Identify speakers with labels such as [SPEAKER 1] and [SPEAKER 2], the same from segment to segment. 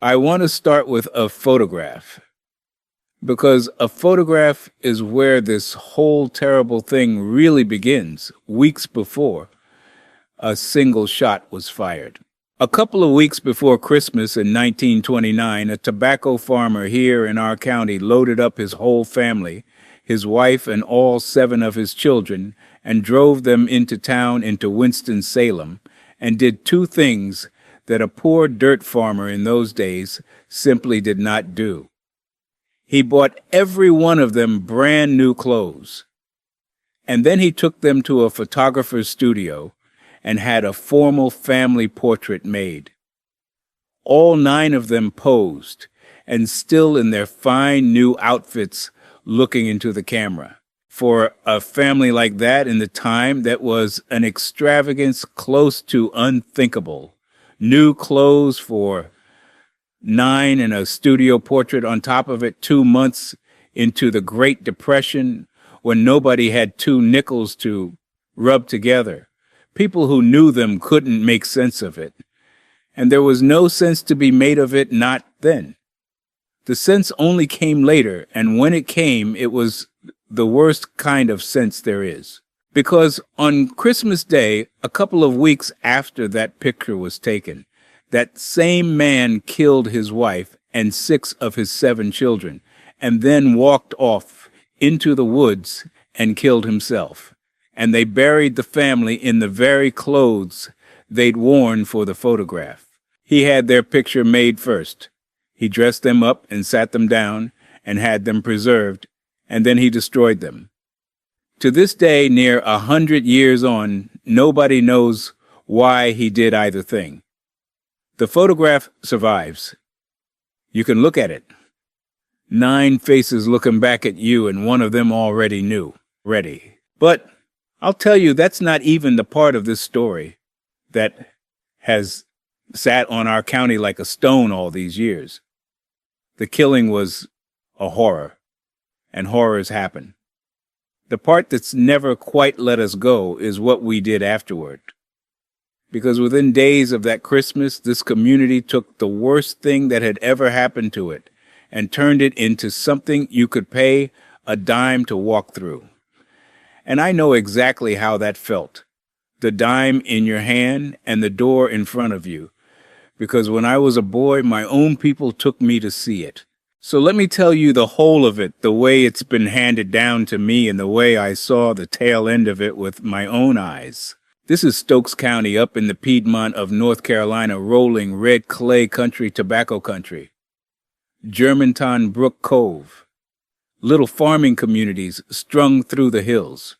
[SPEAKER 1] I want to start with a photograph because a photograph is where this whole terrible thing really begins, weeks before a single shot was fired. A couple of weeks before Christmas in 1929, a tobacco farmer here in our county loaded up his whole family, his wife and all 7 of his children, and drove them into town into Winston-Salem, and did 2 things that a poor dirt farmer in those days simply did not do. He bought every one of them brand new clothes, and then he took them to a photographer's studio and had a formal family portrait made. All 9 of them posed, and still in their fine new outfits looking into the camera. For a family like that in the time, that was an extravagance close to unthinkable. New clothes for 9 and a studio portrait on top of it 2 months into the Great Depression when nobody had 2 nickels to rub together. People who knew them couldn't make sense of it. And there was no sense to be made of it, not then. The sense only came later, and when it came, it was the worst kind of sense there is. Because on Christmas Day, a couple of weeks after that picture was taken, that same man killed his wife and 6 of his 7 children, and then walked off into the woods and killed himself. And they buried the family in the very clothes they'd worn for the photograph. He had their picture made first. He dressed them up and sat them down and had them preserved, and then he destroyed them. To this day, near 100 years on, nobody knows why he did either thing. The photograph survives. You can look at it. 9 faces looking back at you, and one of them already knew. Ready. But I'll tell you, that's not even the part of this story that has sat on our county like a stone all these years. The killing was a horror, and horrors happen. The part that's never quite let us go is what we did afterward. Because within days of that Christmas, this community took the worst thing that had ever happened to it and turned it into something you could pay a dime to walk through. And I know exactly how that felt, the dime in your hand and the door in front of you, because when I was a boy, my own people took me to see it. So let me tell you the whole of it, the way it's been handed down to me and the way I saw the tail end of it with my own eyes. This is Stokes County up in the Piedmont of North Carolina, rolling red clay country, tobacco country. Germantown Brook Cove. Little farming communities strung through the hills.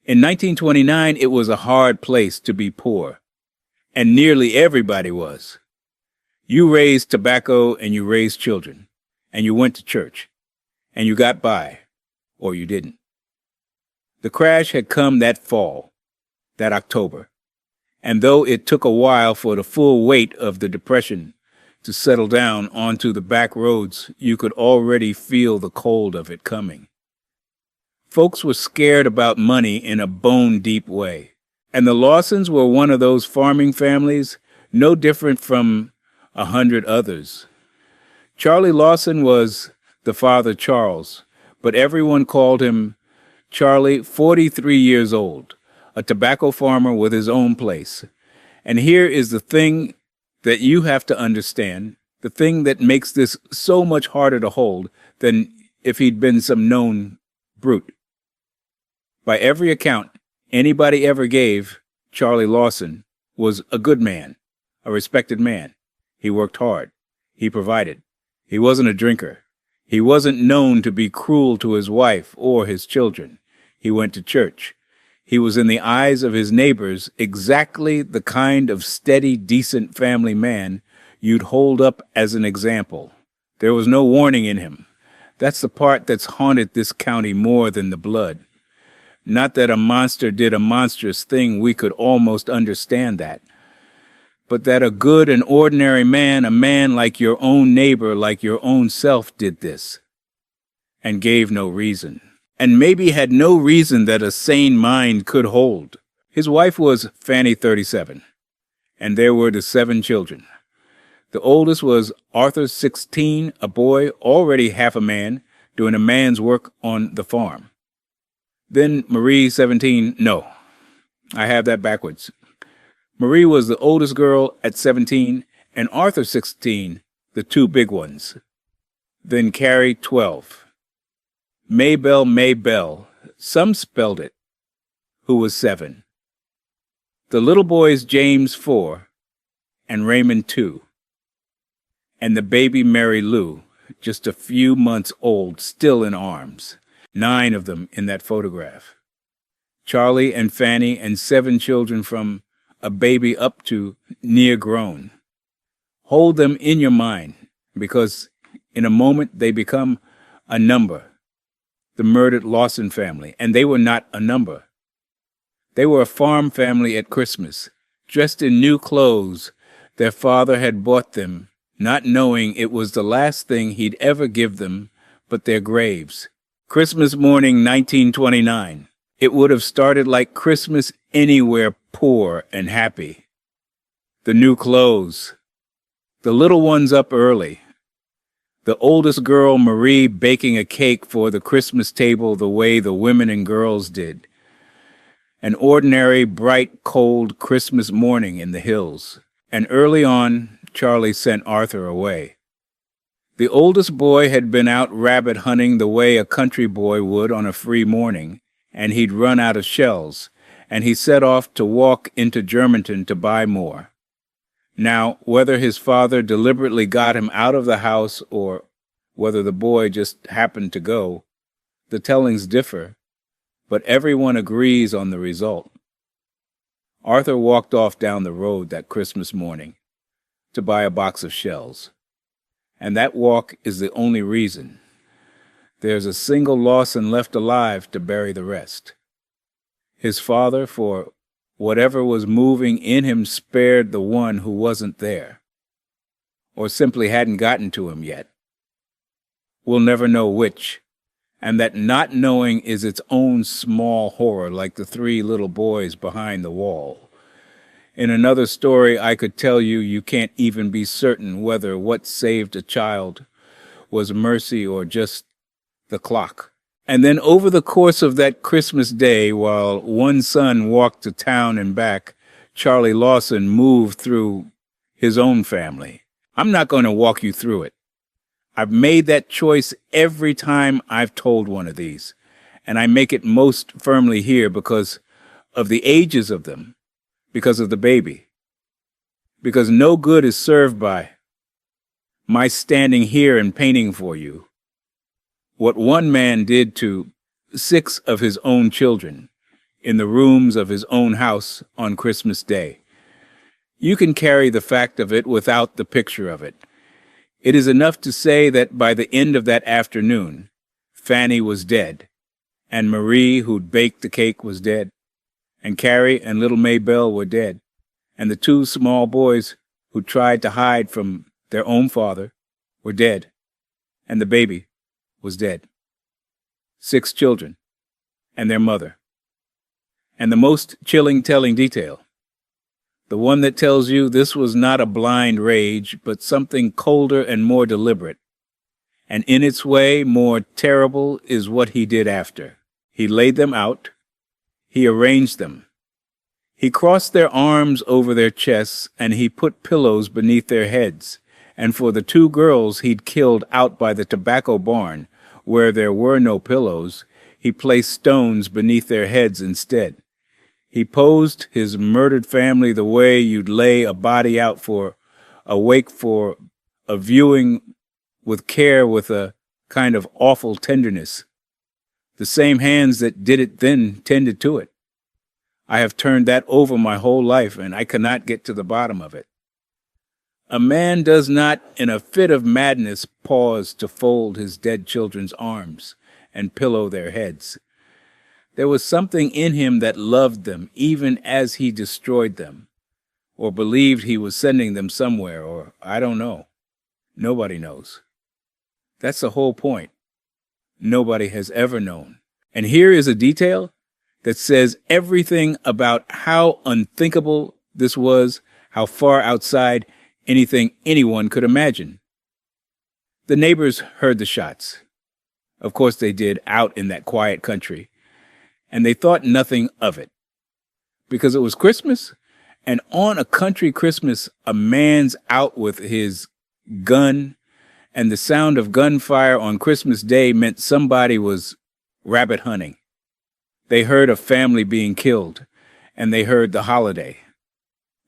[SPEAKER 1] In 1929, it was a hard place to be poor, and nearly everybody was. You raised tobacco and you raised children, and you went to church, and you got by, or you didn't. The crash had come that fall, that October, and though it took a while for the full weight of the Depression to settle down onto the back roads, you could already feel the cold of it coming. Folks were scared about money in a bone-deep way, and the Lawsons were one of those farming families, no different from 100 others. Charlie Lawson was the father Charles, but everyone called him Charlie, 43 years old, a tobacco farmer with his own place. And here is the thing that you have to understand, the thing that makes this so much harder to hold than if he'd been some known brute. By every account anybody ever gave, Charlie Lawson was a good man, a respected man. He worked hard. He provided. He wasn't a drinker. He wasn't known to be cruel to his wife or his children. He went to church. He was in the eyes of his neighbors exactly the kind of steady, decent family man you'd hold up as an example. There was no warning in him. That's the part that's haunted this county more than the blood. Not that a monster did a monstrous thing, we could almost understand that. But that a good and ordinary man, a man like your own neighbor, like your own self, did this. And gave no reason. And maybe had no reason that a sane mind could hold. His wife was Fanny, 37. And there were the 7 children. The oldest was Arthur, 16, a boy, already half a man, doing a man's work on the farm. Then Marie, 17, no, I have that backwards. Marie was the oldest girl at 17, and Arthur, 16, the two big ones. Then Carrie, 12. Maybell, some spelled it, who was 7. The little boys James, 4, and Raymond, 2. And the baby Mary Lou, just a few months old, still in arms. 9 of them in that photograph. Charlie and Fanny and 7 children from a baby up to near grown. Hold them in your mind, because in a moment they become a number. The murdered Lawson family, and they were not a number. They were a farm family at Christmas, dressed in new clothes their father had bought them, not knowing it was the last thing he'd ever give them but their graves. Christmas morning, 1929. It would have started like Christmas anywhere poor and happy. The new clothes. The little ones up early. The oldest girl, Marie, baking a cake for the Christmas table the way the women and girls did. An ordinary, bright, cold Christmas morning in the hills. And early on, Charlie sent Arthur away. The oldest boy had been out rabbit hunting the way a country boy would on a free morning, and he'd run out of shells, and he set off to walk into Germantown to buy more. Now, whether his father deliberately got him out of the house or whether the boy just happened to go, the tellings differ, but everyone agrees on the result. Arthur walked off down the road that Christmas morning to buy a box of shells. And that walk is the only reason. There's a single Lawson left alive to bury the rest. His father, for whatever was moving in him, spared the one who wasn't there, or simply hadn't gotten to him yet. We'll never know which, and that not knowing is its own small horror, like the 3 little boys behind the wall. In another story I could tell you, you can't even be certain whether what saved a child was mercy or just the clock. And then over the course of that Christmas day, while one son walked to town and back, Charlie Lawson moved through his own family. I'm not going to walk you through it. I've made that choice every time I've told one of these, and I make it most firmly here because of the ages of them, because of the baby, because no good is served by my standing here and painting for you what one man did to 6 of his own children in the rooms of his own house on Christmas Day. You can carry the fact of it without the picture of it. It is enough to say that by the end of that afternoon, Fanny was dead, and Marie, who'd baked the cake, was dead, and Carrie and little Maybell were dead, and the 2 small boys who tried to hide from their own father were dead, and the baby was dead. 6 children, and their mother. And the most chilling telling detail, the one that tells you this was not a blind rage, but something colder and more deliberate. And in its way, more terrible is what he did after. He laid them out. He arranged them. He crossed their arms over their chests, and he put pillows beneath their heads. And for the 2 girls he'd killed out by the tobacco barn, where there were no pillows, he placed stones beneath their heads instead. He posed his murdered family the way you'd lay a body out for a wake for a viewing with care, with a kind of awful tenderness. The same hands that did it then tended to it. I have turned that over my whole life, and I cannot get to the bottom of it. A man does not, in a fit of madness, pause to fold his dead children's arms and pillow their heads. There was something in him that loved them even as he destroyed them, or believed he was sending them somewhere, or I don't know. Nobody knows. That's the whole point. Nobody has ever known. And here is a detail that says everything about how unthinkable this was, how far outside anything anyone could imagine. The neighbors heard the shots. Of course they did, out in that quiet country. And they thought nothing of it. Because it was Christmas, and on a country Christmas, a man's out with his gun, and the sound of gunfire on Christmas Day meant somebody was rabbit hunting. They heard a family being killed, and they heard the holiday.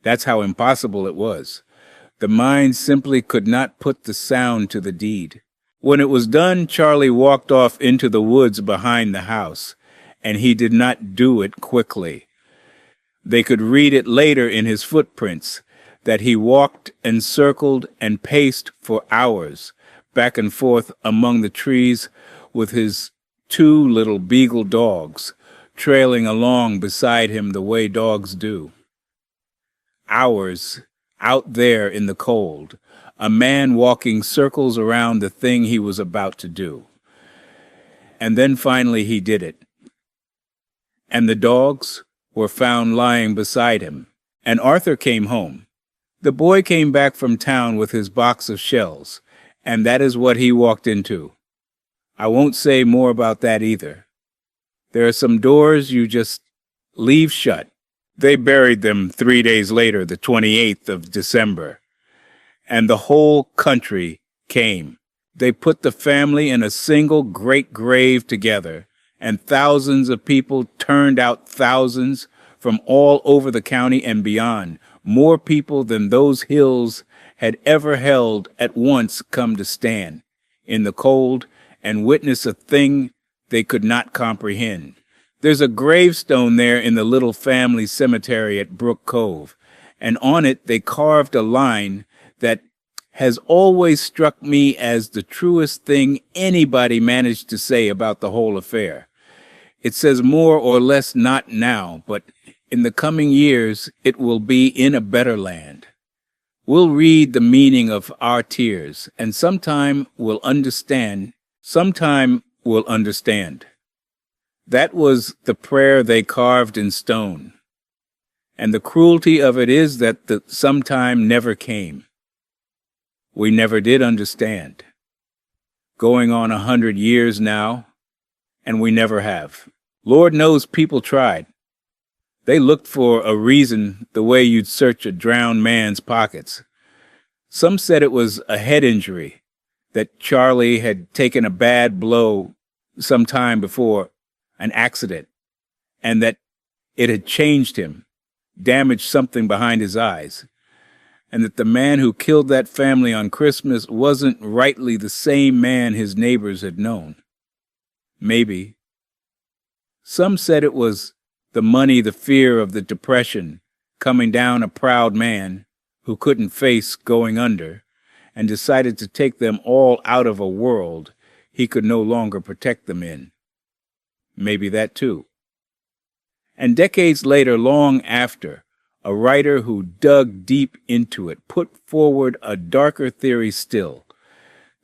[SPEAKER 1] That's how impossible it was. The mind simply could not put the sound to the deed. When it was done, Charlie walked off into the woods behind the house, and he did not do it quickly. They could read it later in his footprints, that he walked and circled and paced for hours, back and forth among the trees with his 2 little beagle dogs, trailing along beside him the way dogs do. Hours out there in the cold, a man walking circles around the thing he was about to do. And then finally he did it. And the dogs were found lying beside him, and Arthur came home. The boy came back from town with his box of shells, and that is what he walked into. I won't say more about that either. There are some doors you just leave shut. They buried them 3 days later, the 28th of December. And the whole country came. They put the family in a single great grave together, and thousands of people turned out, thousands from all over the county and beyond. More people than those hills had ever held at once come to stand in the cold and witness a thing they could not comprehend. There's a gravestone there in the little family cemetery at Brook Cove, and on it they carved a line that has always struck me as the truest thing anybody managed to say about the whole affair. It says more or less not now, but in the coming years it will be in a better land. We'll read the meaning of our tears, and sometime we'll understand. That was the prayer they carved in stone. And the cruelty of it is that the sometime never came. We never did understand. Going on 100 years now, and we never have. Lord knows people tried. They looked for a reason the way you'd search a drowned man's pockets. Some said it was a head injury, that Charlie had taken a bad blow some time before, an accident, and that it had changed him, damaged something behind his eyes, and that the man who killed that family on Christmas wasn't rightly the same man his neighbors had known. Maybe. Some said it was the money, the fear of the depression, coming down a proud man who couldn't face going under, and decided to take them all out of a world he could no longer protect them in. Maybe that too. And decades later, long after, a writer who dug deep into it put forward a darker theory still,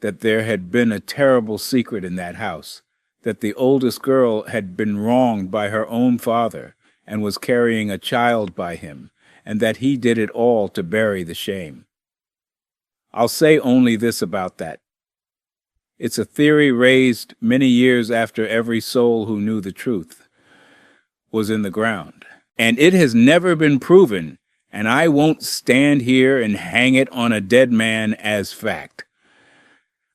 [SPEAKER 1] that there had been a terrible secret in that house, that the oldest girl had been wronged by her own father and was carrying a child by him, and that he did it all to bury the shame. I'll say only this about that. It's a theory raised many years after every soul who knew the truth was in the ground. And it has never been proven, and I won't stand here and hang it on a dead man as fact.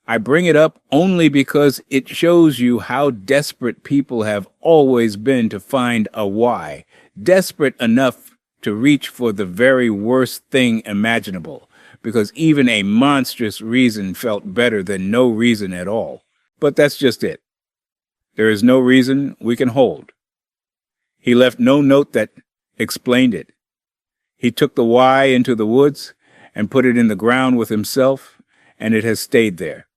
[SPEAKER 1] I bring it up only because it shows you how desperate people have always been to find a why, desperate enough to reach for the very worst thing imaginable, because even a monstrous reason felt better than no reason at all. But that's just it. There is no reason we can hold. He left no note that explained it. He took the why into the woods and put it in the ground with himself, and it has stayed there.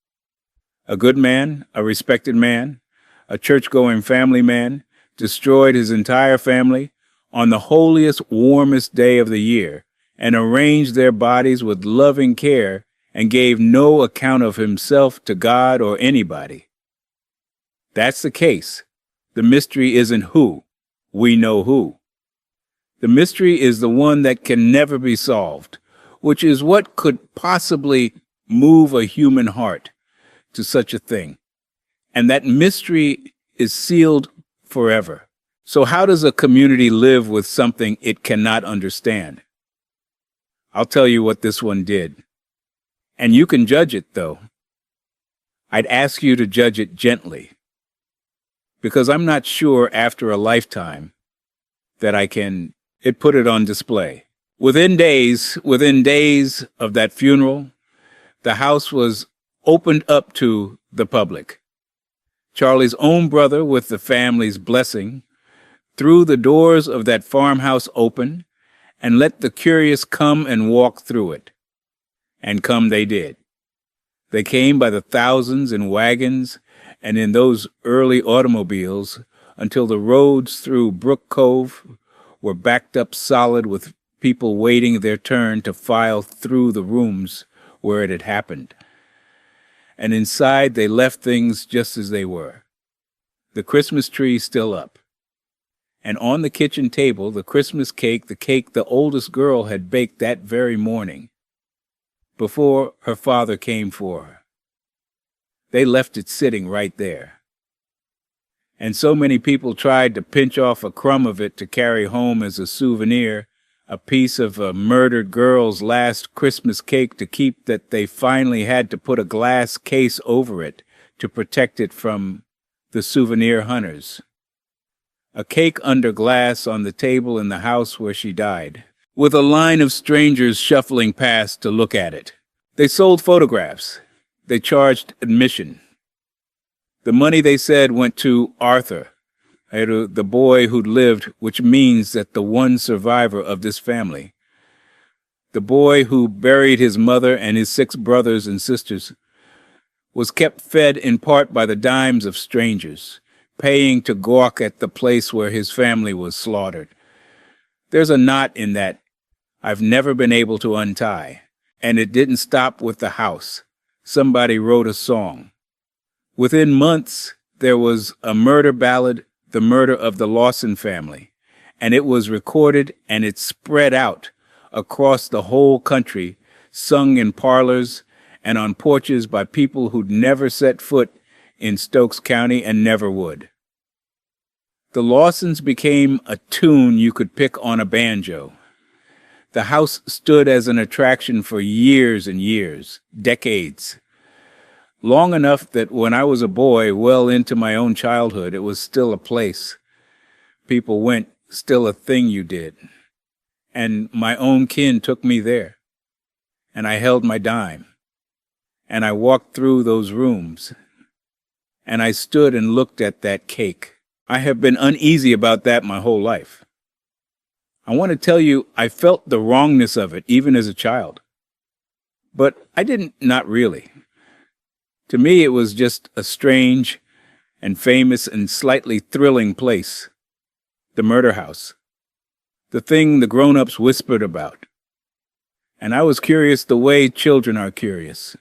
[SPEAKER 1] A good man, a respected man, a church-going family man, destroyed his entire family on the holiest, warmest day of the year, and arranged their bodies with loving care, and gave no account of himself to God or anybody. That's the case. The mystery isn't who. We know who. The mystery is the one that can never be solved. which is what could possibly move a human heart to such a thing. And that mystery is sealed forever. So how does a community live with something it cannot understand? I'll tell you what this one did. And you can judge it, though. I'd ask you to judge it gently, because I'm not sure after a lifetime that it put it on display. Within days of that funeral, the house was opened up to the public. Charlie's own brother, with the family's blessing, threw the doors of that farmhouse open and let the curious come and walk through it. And come they did. They came by the thousands in wagons and in those early automobiles until the roads through Brook Cove were backed up solid with people waiting their turn to file through the rooms where it had happened. And inside they left things just as they were. The Christmas tree still up. And on the kitchen table, the Christmas cake, the cake the oldest girl had baked that very morning, before her father came for her. They left it sitting right there. And so many people tried to pinch off a crumb of it to carry home as a souvenir, a piece of a murdered girl's last Christmas cake to keep, that they finally had to put a glass case over it to protect it from the souvenir hunters. A cake under glass on the table in the house where she died, with a line of strangers shuffling past to look at it. They sold photographs. They charged admission. The money, they said, went to Arthur, the boy who'd lived, which means that the one survivor of this family. The boy who buried his mother and his 6 brothers and sisters was kept fed in part by the dimes of strangers, paying to gawk at the place where his family was slaughtered. There's a knot in that I've never been able to untie, and it didn't stop with the house. Somebody wrote a song. Within months, there was a murder ballad, The Murder of the Lawson Family, and it was recorded and it spread out across the whole country, sung in parlors and on porches by people who'd never set foot in Stokes County and never would. The Lawsons became a tune you could pick on a banjo. The house stood as an attraction for years and years, decades. Long enough that when I was a boy, well into my own childhood, it was still a place. People went, still a thing you did. And my own kin took me there. And I held my dime. And I walked through those rooms. And I stood and looked at that cake. I have been uneasy about that my whole life. I want to tell you, I felt the wrongness of it, even as a child. But I didn't, not really. To me, it was just a strange and famous and slightly thrilling place. The murder house. The thing the grown-ups whispered about. And I was curious the way children are curious.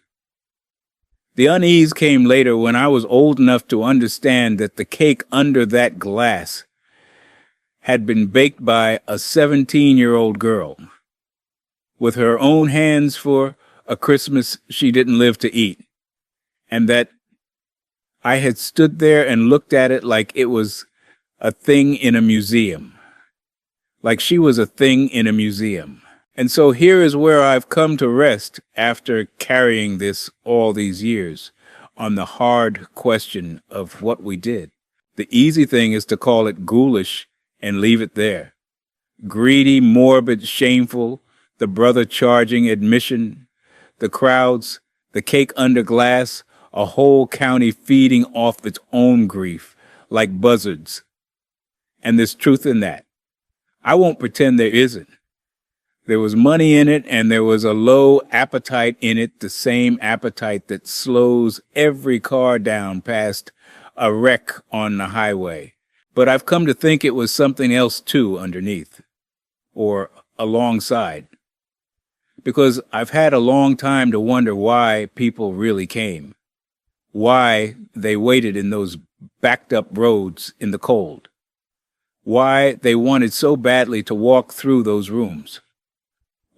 [SPEAKER 1] The unease came later when I was old enough to understand that the cake under that glass had been baked by a 17-year-old girl with her own hands for a Christmas she didn't live to eat, and that I had stood there and looked at it like it was a thing in a museum, like she was a thing in a museum. And so here is where I've come to rest after carrying this all these years on the hard question of what we did. The easy thing is to call it ghoulish and leave it there. Greedy, morbid, shameful, the brother charging admission, the crowds, the cake under glass, a whole county feeding off its own grief like buzzards. And there's truth in that. I won't pretend there isn't. There was money in it, and there was a low appetite in it, the same appetite that slows every car down past a wreck on the highway. But I've come to think it was something else too underneath, or alongside. Because I've had a long time to wonder why people really came. Why they waited in those backed up roads in the cold. Why they wanted so badly to walk through those rooms.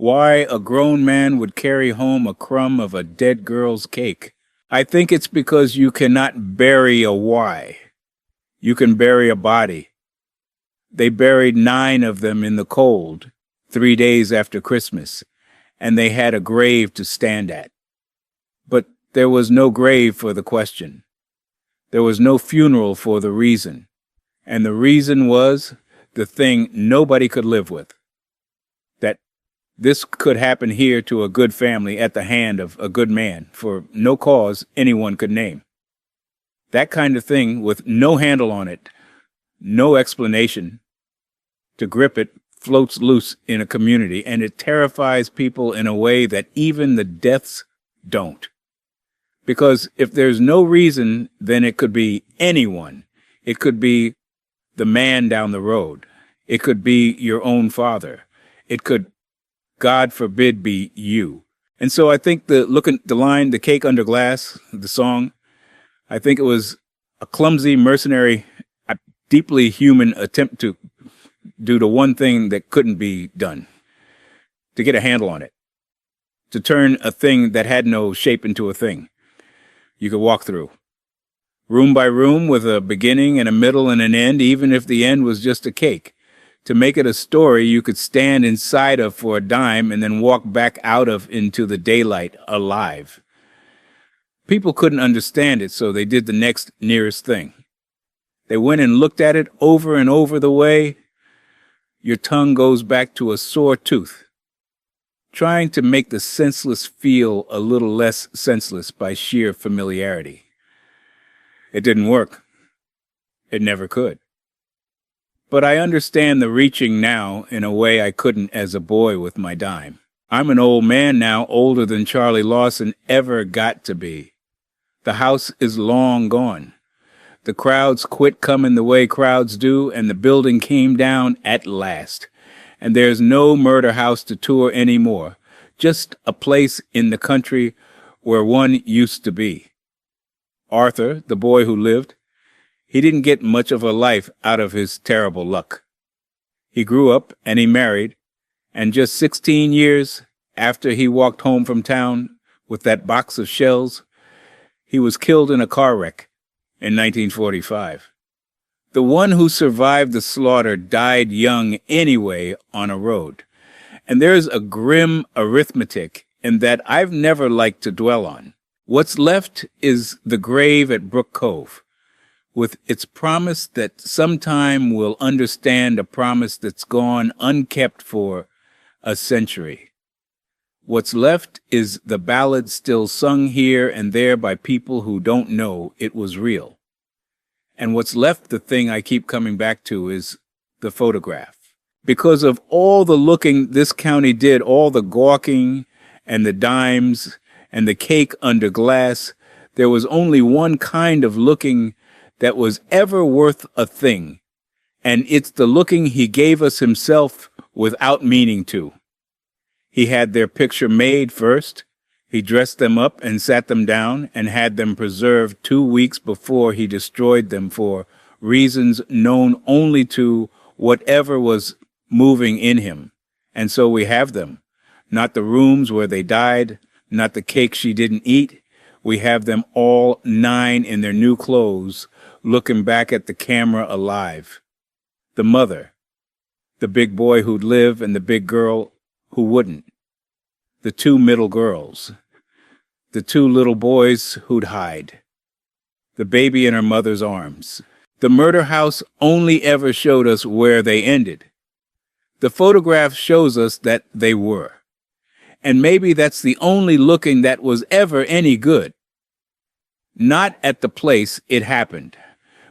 [SPEAKER 1] Why a grown man would carry home a crumb of a dead girl's cake. I think it's because you cannot bury a why. You can bury a body. They buried 9 of them in the cold, 3 days after Christmas, and they had a grave to stand at. But there was no grave for the question. There was no funeral for the reason. And the reason was the thing nobody could live with. That this could happen here to a good family at the hand of a good man for no cause anyone could name. That kind of thing with no handle on it, no explanation. To grip it floats loose in a community, and it terrifies people in a way that even the deaths don't. Because if there's no reason, then it could be anyone. It could be the man down the road. It could be your own father. It could, God forbid, be you. And so I think the line, "The Cake Under Glass," the song, I think it was a clumsy, mercenary, a deeply human attempt to do the one thing that couldn't be done, to get a handle on it, to turn a thing that had no shape into a thing you could walk through, room by room, with a beginning and a middle and an end, even if the end was just a cake, to make it a story you could stand inside of for a dime and then walk back out of into the daylight alive. People couldn't understand it, so they did the next nearest thing. They went and looked at it over and over the way your tongue goes back to a sore tooth, trying to make the senseless feel a little less senseless by sheer familiarity. It didn't work. It never could. But I understand the reaching now in a way I couldn't as a boy with my dime. I'm an old man now, older than Charlie Lawson ever got to be. The house is long gone. The crowds quit coming the way crowds do, and the building came down at last. And there's no murder house to tour anymore, just a place in the country where one used to be. Arthur, the boy who lived, he didn't get much of a life out of his terrible luck. He grew up and he married, and just 16 years after he walked home from town with that box of shells, he was killed in a car wreck in 1945. The one who survived the slaughter died young anyway on a road. And there's a grim arithmetic in that I've never liked to dwell on. What's left is the grave at Brook Cove, with its promise that sometime we'll understand a promise that's gone unkept for a century. What's left is the ballad still sung here and there by people who don't know it was real. And what's left, the thing I keep coming back to, is the photograph. Because of all the looking this county did, all the gawking and the dimes and the cake under glass, there was only one kind of looking that was ever worth a thing. And it's the looking he gave us himself without meaning to. He had their picture made first. He dressed them up and sat them down and had them preserved 2 weeks before he destroyed them for reasons known only to whatever was moving in him. And so we have them. Not the rooms where they died, not the cake she didn't eat. We have them all 9 in their new clothes, looking back at the camera alive. The mother, the big boy who'd live and the big girl who wouldn't. The 2 middle girls. The 2 little boys who'd hide. The baby in her mother's arms. The murder house only ever showed us where they ended. The photograph shows us that they were. And maybe that's the only looking that was ever any good. Not at the place it happened,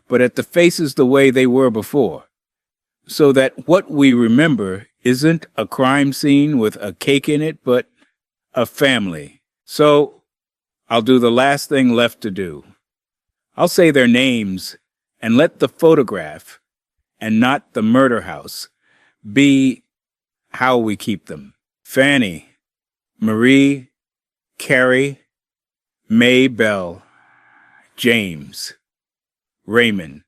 [SPEAKER 1] but at the faces the way they were before. So that what we remember isn't a crime scene with a cake in it, but a family. So I'll do the last thing left to do. I'll say their names and let the photograph, and not the murder house, be how we keep them. Fanny, Marie, Carrie, May Bell, James, Raymond,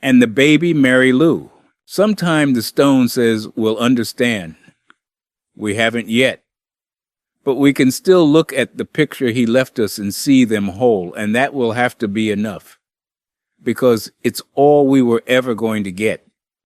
[SPEAKER 1] and the baby Mary Lou. Sometime the stone says we'll understand. We haven't yet. But we can still look at the picture he left us and see them whole, and that will have to be enough, because it's all we were ever going to get.